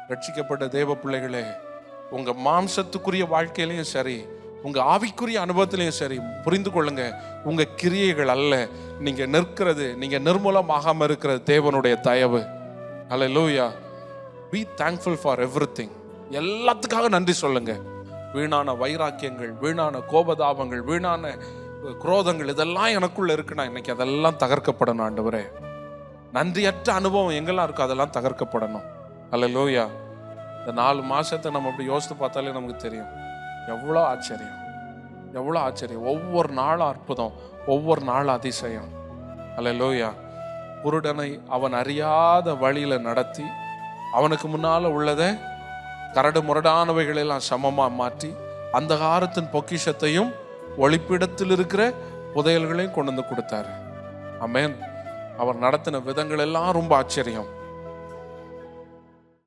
ரட்சிக்கப்பட்ட தேவ பிள்ளைகளே, உங்க மாம்சத்துக்குரிய வாழ்க்கையிலையும் சரி, உங்க ஆவிக்குரிய அனுபவத்திலையும் சரி, புரிந்து கொள்ளுங்க, உங்க கிரியைகள் அல்ல, நீங்க நிற்கிறது, நீங்க நிர்மூலமாகாம இருக்கிறது தேவனுடைய தயவு. ஹல்லேலூயா. Be thankful for everything. எல்லாத்துக்காக நன்றி சொல்லுங்க. வீணான வைராக்கியங்கள், வீணான கோபதாபங்கள், வீணான குரோதங்கள் இதெல்லாம் எனக்குள்ள இருக்குன்னா இன்னைக்கு அதெல்லாம் தகர்க்கப்படணும் ஆண்டவரே. நன்றியற்ற அனுபவம் எங்கெல்லாம் இருக்கோ அதெல்லாம் தகர்க்கப்படணும். ஹல்லேலூயா. இந்த 4 மாசத்தை நம்ம அப்படி யோசித்து பார்த்தாலே நமக்கு தெரியும் எவ்வளோ ஆச்சரியம், எவ்வளோ ஆச்சரியம். ஒவ்வொரு நாளும் அற்புதம், ஒவ்வொரு நாளும் அதிசயம். ஹல்லேலூயா. குருடனை அவன் அறியாத வழியில நடத்தி, அவனுக்கு முன்னால உள்ளதை கரடு முரடானவைகளெல்லாம் சமமா மாற்றி, அந்த காலத்தின் பொக்கிஷத்தையும் ஒளிப்பிடத்தில் இருக்கிற புதையல்களையும் கொண்டு வந்து கொடுத்தாரு. ஆமென். அவர் நடத்தின விதங்கள் எல்லாம் ரொம்ப ஆச்சரியம்.